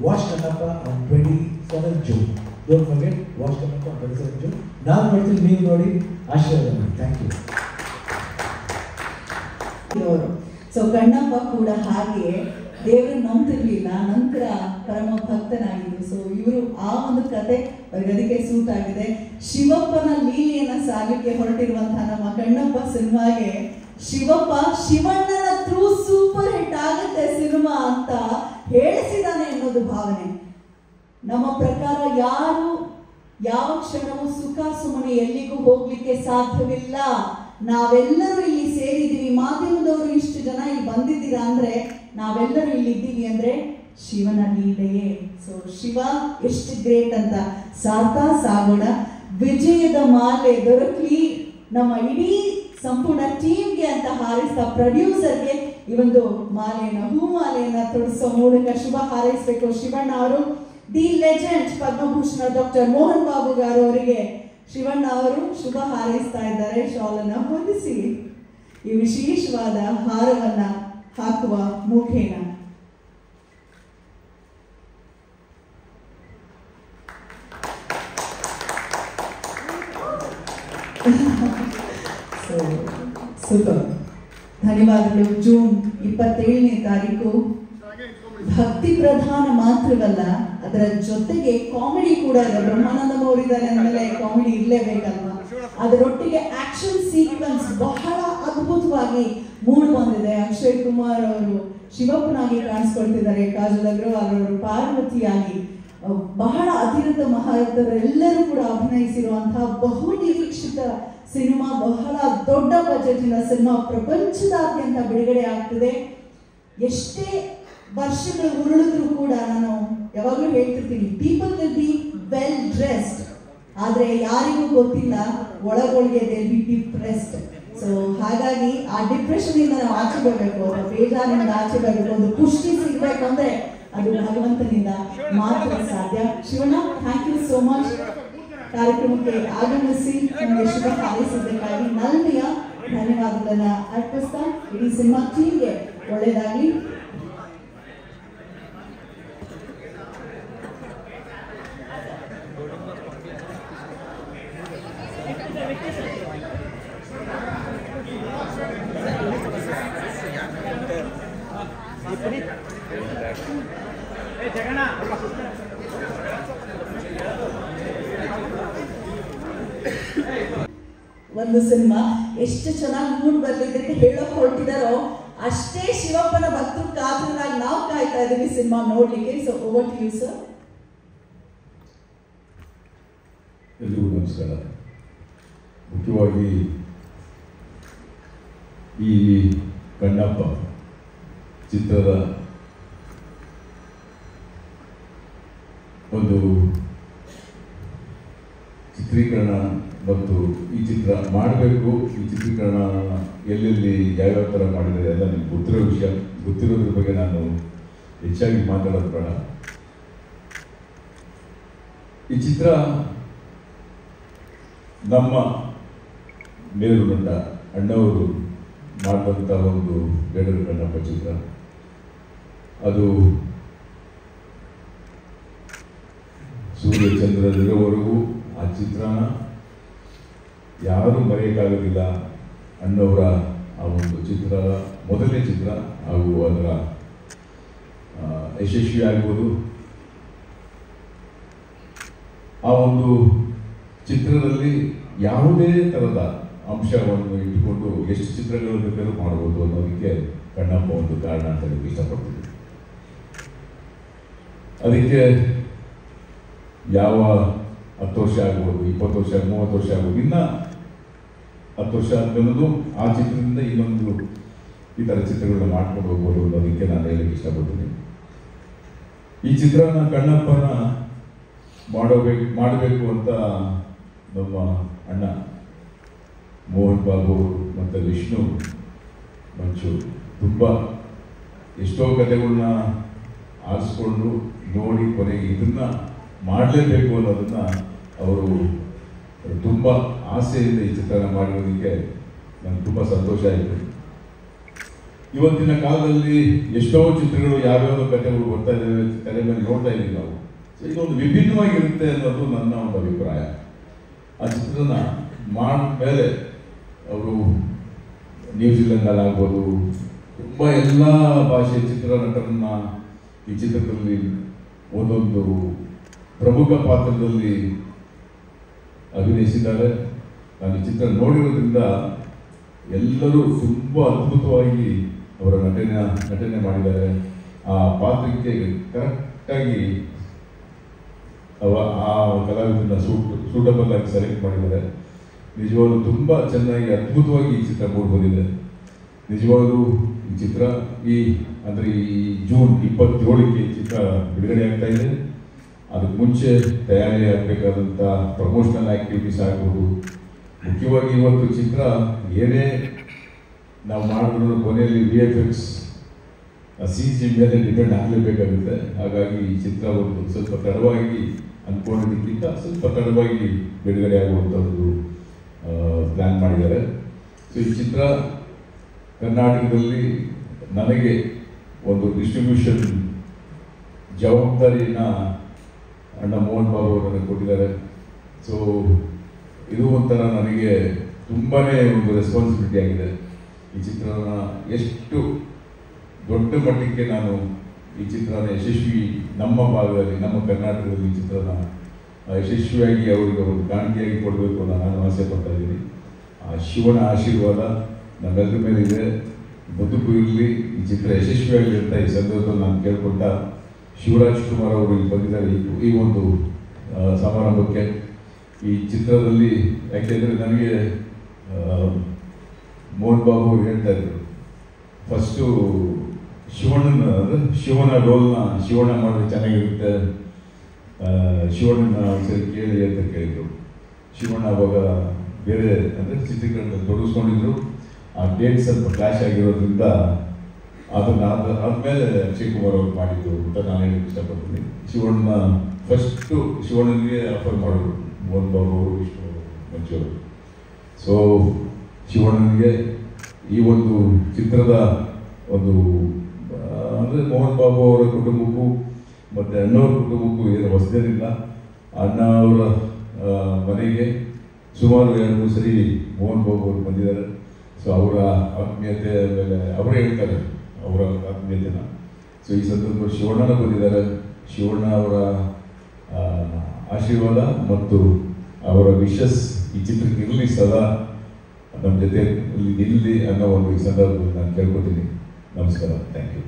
Watch Kannappa on 27th June. Don't forget, watch Kannappa on 27th June. ನಾನು ನೋಡ್ತೀನಿ, ನೀವು ನೋಡಿ ಆಶೀರ್ವಾದ ಮಾಡಿ. Thank you. ಸೊ ಕಣ್ಣಪ್ಪ ಕೂಡ ಹಾಗೆ ದೇವರು ನಂಬ್ತಿರ್ಲಿಲ್ಲ, ನಂತರ ಪರಮ ಭಕ್ತನಾಗಿದ್ದು. ಸೊ ಇವರು ಆ ಒಂದು ಕತೆ ಅದಕ್ಕೆ ಸೂಟ್ ಆಗಿದೆ. ಶಿವಪ್ಪನ ಲೀಲೆಯನ್ನ ಸಾಗಲಿಕ್ಕೆ ಹೊರಟಿರುವಂತಹ ನಮ್ಮ ಕಣ್ಣಪ್ಪ ಸಿನಿಮಾಗೆ ಶಿವಪ್ಪ ಶಿವಣ್ಣನ ಥ್ರೂ ಸೂಪರ್ ಹಿಟ್ ಆಗುತ್ತೆ ಸಿನಿಮಾ ಅಂತ ಹೇಳಿಸಿದಾನೆ ಅನ್ನೋದು ಭಾವನೆ. ನಮ್ಮ ಪ್ರಕಾರ ಯಾರು ಯಾವ ಕ್ಷಣವೂ ಸುಖ ಸುಮ್ಮನೆ ಎಲ್ಲಿಗೂ ಹೋಗ್ಲಿಕ್ಕೆ ಸಾಧ್ಯವಿಲ್ಲ. ನಾವೆಲ್ಲರೂ ಇಲ್ಲಿ ಸೇರಿದ್ದೀವಿ, ಮಾಧ್ಯಮದವರು ಇಷ್ಟು ಜನ ಇಲ್ಲಿ ಬಂದಿದ್ದೀರಾ ಅಂದ್ರೆ ನಾವೆಲ್ಲರೂ ಇಲ್ಲಿದ್ದೀವಿ ಅಂದ್ರೆ ಶಿವನ ಲೀಲೆಯೇ. ಸೊ ಶಿವ ಎಷ್ಟು ಗ್ರೇಟ್ ಅಂತ ಸಾರ್ತಾ ಸಾಗೋಣ. ವಿಜಯದ ಮಾಲೆ ದೊರಕಲಿ ನಮ್ಮ ಇಡೀ ಸಂಪೂರ್ಣ ಟೀಮ್ಗೆ ಅಂತ ಹಾರೈಸ್ತಾ ಪ್ರೊಡ್ಯೂಸರ್ಗೆ ಈ ಒಂದು ಮಾಲೆಯನ್ನ ಹೂಮಾಲೆಯನ್ನ ತೊಡಿಸೋ ಮೂಲಕ ಶುಭ ಹಾರೈಸಬೇಕು. ಶಿವಣ್ಣ ಅವರು the legend Padma Bhushan doctor Mohan Babu gar ಅವರಿಗೆ ಶಿವಣ್ಣ ಅವರು ಶುಭ ಹಾರೈಸ್ತಾ ಇದ್ದಾರೆ. ಶಾಲನ್ನ ಹೊಂದಿಸಿ ಈ ವಿಶೇಷವಾದ ಹಾರವನ್ನ ಹಾಕುವ ಮುಖೇನ ಸೂಪರ್. ಧನ್ಯವಾದಗಳು. ಜೂನ್ 27ನೇ ತಾರೀಕು ಭಕ್ತಿ ಪ್ರಧಾನ ಮಾತ್ರವಲ್ಲ, ಅದರ ಜೊತೆಗೆ ಕಾಮಿಡಿ ಕೂಡ ಇದೆ. ಬ್ರಹ್ಮಾನಂದಂ ಅವರಿದ್ದಾರೆ ಅಂದಮೇಲೆ ಕಾಮಿಡಿ ಇರಲೇಬೇಕಲ್ವಾ. ಅದರೊಟ್ಟಿಗೆ ಆಕ್ಷನ್ ಸೀಕ್ವೆನ್ಸ್ ಬಹಳ ಅದ್ಭುತವಾಗಿ ಮೂಡ್ ಬಂದಿದೆ. ಅಕ್ಷಯ್ ಕುಮಾರ್ ಅವರು ಶಿವಪ್ಪನಾಗಿ ಕಾಣಿಸ್ಕೊಳ್ತಿದ್ದಾರೆ, ಕಾಜಲ್ ಅಗ್ರವಾಲ್ ಅವರು ಪಾರ್ವತಿಯಾಗಿ, ಬಹಳ ಅತಿರಥ ಮಹಾರಥರೆಲ್ಲರೂ ಕೂಡ ಅಭಿನಯಿಸಿರುವಂತಹ ಬಹು ನಿರೀಕ್ಷಿತ ಸಿನಿಮಾ, ಬಹಳ ದೊಡ್ಡ ಬಜೆಟಿನ ಸಿನಿಮಾ ಪ್ರಪಂಚದಾದ್ಯಂತ ಬಿಡುಗಡೆ ಆಗ್ತಿದೆ. ಎಷ್ಟೇ ವರ್ಷಗಳು ಉರುಳಿದ್ರು ಕೂಡ ನಾನು ಯಾವಾಗಲೂ ಹೇಳ್ತಿರ್ತೀನಿ, people will be well dressed, ಆದ್ರೆ ಯಾರಿಗೂ ಗೊತ್ತಿಲ್ಲ ಒಳಗೊಳಗೆ they will be depressed. So ಹಾಗಾಗಿ ಆ ಡಿಪ್ರೆಷನ್ ಇಂದ ನಾವು ಆಚೆ ಬರಬೇಕು, ಬೇಜಾರಿನಿಂದ ಆಚೆ ಬರಬೇಕು, ಒಂದು ಪುಷ್ಟಿ ಸಿಗ್ಬೇಕು ಅಂದ್ರೆ ಅದು ಭಗವಂತನಿಂದ ಮಾತ್ರ ಸಾಧ್ಯ. Shivanna, thank you so much ಕಾರ್ಯಕ್ರಮಕ್ಕೆ ಆಗಮಿಸಿ ನಮಗೆ ಶುಭ ಹಾರೈಸಿದ್ದಕ್ಕಾಗಿ ನಲ್ಮೆಯ ಧನ್ಯವಾದಗಳನ್ನ ಅರ್ಪಿಸ್ತಾ ಇಡೀ ಸಿನಿಮಾ ಟೀಮ್ಗೆ ಒಳ್ಳೆಯದಾಗಲಿ. ಒಂದು ಸಿನಿಮಾ ಎಷ್ಟು ಚೆನ್ನಾಗಿ ಮೂಡ್ ಬರ್ಲಿಕ್ಕೆ ಹೇಳೋಕ್ ಹೊರಟಿದಾರೋ ಅಷ್ಟೇ ಶಿವಪ್ಪನ ಭಕ್ತರು ಕಾತರರಾಗಿ ನಾವು ಕಾಯ್ತಾ ಇದ್ದೀವಿ ಸಿನಿಮಾ ನೋಡ್ಲಿಕ್ಕೆ. So over to you sir. ಎಲ್ರಿಗೂ ನಮಸ್ಕಾರ. ಮುಖ್ಯವಾಗಿ ಈ ಕಣ್ಣಪ್ಪ ಚಿತ್ರದ ಒಂದು ಚಿತ್ರೀಕರಣ ಮತ್ತು ಈ ಚಿತ್ರ ಮಾಡಬೇಕು, ಈ ಚಿತ್ರೀಕರಣ ಎಲ್ಲೆಲ್ಲಿ ಯಾವ್ಯಾವ ಥರ ಮಾಡಿದರೆ ಎಲ್ಲ ನಿಮ್ಗೆ ಗೊತ್ತಿರೋ ವಿಷಯ, ಗೊತ್ತಿರೋದ್ರ ಬಗ್ಗೆ ನಾನು ಹೆಚ್ಚಾಗಿ ಮಾತಾಡೋದು ಬೇಡ. ಈ ಚಿತ್ರ ನಮ್ಮ ಮೇರುನಟ ಅಣ್ಣವರು ಮಾಡಿದಂಥ ಒಂದು ಬೇಡರ ಕಣ್ಣಪ್ಪ ಚಿತ್ರ. ಅದು ಸೂರ್ಯಚಂದ್ರರಿರೋವರೆಗೂ ಆ ಚಿತ್ರನ ಯಾರೂ ಮರೆಯೋಕ್ಕಾಗೋದಿಲ್ಲ. ಅಣ್ಣವರ ಆ ಒಂದು ಚಿತ್ರ ಮೊದಲನೇ ಚಿತ್ರ ಹಾಗೂ ಅದರ ಯಶಸ್ವಿ ಆಗ್ಬೋದು. ಆ ಒಂದು ಚಿತ್ರದಲ್ಲಿ ಯಾವುದೇ ಥರದ ಅಂಶವನ್ನು ಇಟ್ಟುಕೊಂಡು ಎಷ್ಟು ಚಿತ್ರಗಳು ಬೇಕಾದ್ರೂ ಮಾಡ್ಬೋದು ಅನ್ನೋದಕ್ಕೆ ಕಣ್ಣಪ್ಪ ಒಂದು ಕಾರಣ ಅಂತ ಹೇಳಕ್ಕೆ ಇಷ್ಟಪಡ್ತೀನಿ. ಅದಕ್ಕೆ ಯಾವ 10 ವರ್ಷ ಆಗ್ಬೋದು, 20 ವರ್ಷ, 30 ವರ್ಷ ಆಗ್ಬೋದು, ಇನ್ನು 10 ವರ್ಷ ಆದ್ಮೇಲೂ ಆ ಚಿತ್ರದಿಂದ ಇನ್ನೊಂದು ಈ ಥರ ಚಿತ್ರಗಳನ್ನ ಮಾಡ್ಕೊಂಡು ಹೋಗ್ಬೋದು ಅನ್ನೋದಕ್ಕೆ ನಾನು ಹೇಳಕ್ಕೆ ಇಷ್ಟಪಡ್ತೀನಿ. ಈ ಚಿತ್ರನ ಕಣ್ಣಪ್ಪನ ಮಾಡಬೇಕು ಅಂತ ನಮ್ಮ ಅಣ್ಣ ಮೋಹನ್ ಬಾಬು ಮತ್ತು ವಿಷ್ಣು ಮಂಚು ತುಂಬ ಎಷ್ಟೋ ಕಥೆಗಳನ್ನ ಆರಿಸ್ಕೊಂಡು ನೋಡಿ ಕೊನೆಗೆ ಇದನ್ನು ಮಾಡಲೇಬೇಕು ಅನ್ನೋದನ್ನು ಅವರು ತುಂಬ ಆಸೆಯಿಂದ ಈ ಚಿತ್ರನ ಮಾಡಿರೋದಕ್ಕೆ ನನಗೆ ತುಂಬ ಸಂತೋಷ ಆಯಿತು. ಇವತ್ತಿನ ಕಾಲದಲ್ಲಿ ಎಷ್ಟೋ ಚಿತ್ರಗಳು ಯಾವ್ಯಾವ ಕಥೆಗಳು ಬರ್ತಾ ಇದ್ದಾವೆ ತಲೆ ಮೇಲೆ ನೋಡ್ತಾ ಇದ್ದೀವಿ ನಾವು. ಸೊ ಇದೊಂದು ವಿಭಿನ್ನವಾಗಿರುತ್ತೆ ಅನ್ನೋದು ನನ್ನ ಒಂದು ಅಭಿಪ್ರಾಯ. ಆ ಚಿತ್ರನ ಮಾಡಿದ್ಮೇಲೆ ಅವರು ನ್ಯೂಜಿಲೆಂಡಲ್ಲಿ ಆಗ್ಬೋದು ತುಂಬ ಎಲ್ಲ ಭಾಷೆಯ ಚಿತ್ರನಟರನ್ನ ಈ ಚಿತ್ರದಲ್ಲಿ ಒಂದೊಂದು ಪ್ರಮುಖ ಪಾತ್ರದಲ್ಲಿ ಅಭಿನಯಿಸಿದ್ದಾರೆ. ನಾನು ಈ ಚಿತ್ರ ನೋಡಿರೋದ್ರಿಂದ ಎಲ್ಲರೂ ತುಂಬ ಅದ್ಭುತವಾಗಿ ಅವರ ನಟನೆ ಮಾಡಿದ್ದಾರೆ. ಆ ಪಾತ್ರಕ್ಕೆ ಕರೆಕ್ಟಾಗಿ ಆ ಕಲಾವಿದನ್ನ ಸೂಟಬಲ್ ಆಗಿ ಸೆಲೆಕ್ಟ್ ಮಾಡಿದ್ದಾರೆ. ನಿಜವಾಗ್ಲೂ ತುಂಬ ಚೆನ್ನಾಗಿ ಅದ್ಭುತವಾಗಿ ಈ ಚಿತ್ರ ಮೂಡಿಬಂದಿದೆ. ನಿಜವಾಗ್ಲೂ ಈ ಚಿತ್ರ ಅಂದರೆ ಈ ಜೂನ್ 27ಕ್ಕೆ ಈ ಚಿತ್ರ ಬಿಡುಗಡೆ ಆಗ್ತಾ ಇದೆ. ಅದಕ್ಕೆ ಮುಂಚೆ ತಯಾರಿ ಆಗಬೇಕಾದಂಥ ಪ್ರಮೋಷನಲ್ ಆ್ಯಕ್ಟಿವಿಟೀಸ್ ಆಗ್ಬೋದು. ಮುಖ್ಯವಾಗಿ ಇವತ್ತು ಚಿತ್ರ ಏನೇ ನಾವು ಮಾಡಿದ್ರು ಕೊನೆಯಲ್ಲಿ VFX CG ಮೇಲೆ ಡಿಪೆಂಡ್ ಆಗಲೇಬೇಕಾಗುತ್ತೆ. ಹಾಗಾಗಿ ಈ ಚಿತ್ರ ಒಂದು ಸ್ವಲ್ಪ ತಡವಾಗಿ ಅಂದ್ಕೊಂಡಿದ್ದಕ್ಕಿಂತ ಸ್ವಲ್ಪ ತಡವಾಗಿ ಬಿಡುಗಡೆ ಆಗುವಂಥದ್ದು ಪ್ಲ್ಯಾನ್ ಮಾಡಿದ್ದಾರೆ. ಸೊ ಈ ಚಿತ್ರ ಕರ್ನಾಟಕದಲ್ಲಿ ನನಗೆ ಒಂದು ಡಿಸ್ಟ್ರಿಬ್ಯೂಷನ್ ಜವಾಬ್ದಾರಿಯನ್ನು ಅಣ್ಣ ಮೋಹನ್ ಬಾಬು ಅವರು ನನಗೆ ಕೊಟ್ಟಿದ್ದಾರೆ. ಸೊ ಇದು ಒಂಥರ ನನಗೆ ತುಂಬಾ ಒಂದು ರೆಸ್ಪಾನ್ಸಿಬಿಲಿಟಿ ಆಗಿದೆ. ಈ ಚಿತ್ರನ ಎಷ್ಟು ದೊಡ್ಡ ಮಟ್ಟಕ್ಕೆ ನಾನು ಈ ಚಿತ್ರನ ಯಶಸ್ವಿ ನಮ್ಮ ಭಾಗದಲ್ಲಿ ನಮ್ಮ ಕರ್ನಾಟಕದಲ್ಲಿ ಈ ಚಿತ್ರನ ಯಶಸ್ವಿಯಾಗಿ ಅವರಿಗೆ ಒಂದು ಕಾಣಿಕೆಯಾಗಿ ಕೊಡಬೇಕು ಅಂತ ನಾನು ಆಸೆ ಪಡ್ತಾ ಇದ್ದೀನಿ. ಆ ಶಿವನ ಆಶೀರ್ವಾದ ನಮ್ಮೆಲ್ಲರ ಮೇಲಿದೆ. ಬದುಕು ಇರಲಿ, ಈ ಚಿತ್ರ ಯಶಸ್ವಿಯಾಗಲಿ ಅಂತ ಈ ಸಂದರ್ಭದಲ್ಲಿ ನಾನು ಕೇಳ್ಕೊಂಡ ಶಿವರಾಜ್ ಕುಮಾರ್ ಅವರು ಇಲ್ಲಿ ಬಂದಿದ್ದಾರೆ ಈ ಒಂದು ಸಮಾರಂಭಕ್ಕೆ. ಈ ಚಿತ್ರದಲ್ಲಿ ಯಾಕೆಂದರೆ ನನಗೆ ಮೋಹನ್ ಬಾಬು ಅವರು ಹೇಳ್ತಾ ಇದ್ರು, ಫಸ್ಟು ಶಿವನ ರೋಲ್ನ ಶಿವಣ್ಣ ಮಾಡಿದ್ರೆ ಚೆನ್ನಾಗಿರುತ್ತೆ, ಶಿವಣ್ಣನ ಒಂದ್ಸರಿ ಕೇಳಿ ಅಂತ ಕೇಳಿದರು. ಶಿವಣ್ಣ ಅವಾಗ ಬೇರೆ ಅಂದರೆ ಚಿತ್ರೀಕರಣದಲ್ಲಿ ತೊಡಗಿಸ್ಕೊಂಡಿದ್ರು. ಆ ಡೇಟ್ ಸ್ವಲ್ಪ ಕ್ಲಾಶ್ ಆಗಿರೋದ್ರಿಂದ ಅದನ್ನು ಆದಮೇಲೆ ಅಕ್ಷಯ್ ಕುಮಾರ್ ಅವರು ಮಾಡಿದ್ದು ಅಂತ ನಾನು ಹೇಳಕ್ಕೆ ಇಷ್ಟಪಡ್ತೀನಿ. ಫಸ್ಟು ಶಿವಣ್ಣನಿಗೆ ಆಫರ್ ಮಾಡಿದ್ರು ಮೋಹನ್ ಬಾಬು ಅವರು, ವಿಷ್ಣು ಮಂಚು ಅವರು. ಸೊ ಶಿವಣ್ಣನಿಗೆ ಈ ಒಂದು ಚಿತ್ರದ ಒಂದು ಅಂದರೆ ಮೋಹನ್ ಬಾಬು ಅವರ ಕುಟುಂಬಕ್ಕೂ ಮತ್ತು ಅಣ್ಣವ್ರ ಕುಟುಂಬಕ್ಕೂ ಏನು ಹೊಸದೇನಿಲ್ಲ. ಅಣ್ಣ ಅವರ ಮನೆಗೆ ಸುಮಾರು 2-3 ಸರಿ ಮೋಹನ್ ಬಾಬು ಅವರು ಬಂದಿದ್ದಾರೆ. ಸೊ ಅವರ ಆತ್ಮೀಯತೆ ಮೇಲೆ ಅವರೇ ಹೇಳ್ತಾರೆ ಅವರ ಆತ್ಮೀಯತೆನ. ಸೊ ಈ ಸಂದರ್ಭದಲ್ಲಿ ಶಿವಣ್ಣನ ಬಂದಿದ್ದಾರೆ. ಶಿವಣ್ಣ ಅವರ ಆಶೀರ್ವಾದ ಮತ್ತು ಅವರ ವಿಶಸ್ ಈ ಚಿತ್ರಕ್ಕೆ ಇರಲಿ, ಸದಾ ನಮ್ಮ ಜೊತೆ ಇರಲಿ ಅನ್ನೋ ಒಂದು ಈ ಸಂದರ್ಭದಲ್ಲಿ ನಾನು ಕೇಳ್ಕೊತೀನಿ. ನಮಸ್ಕಾರ, ಥ್ಯಾಂಕ್ ಯು.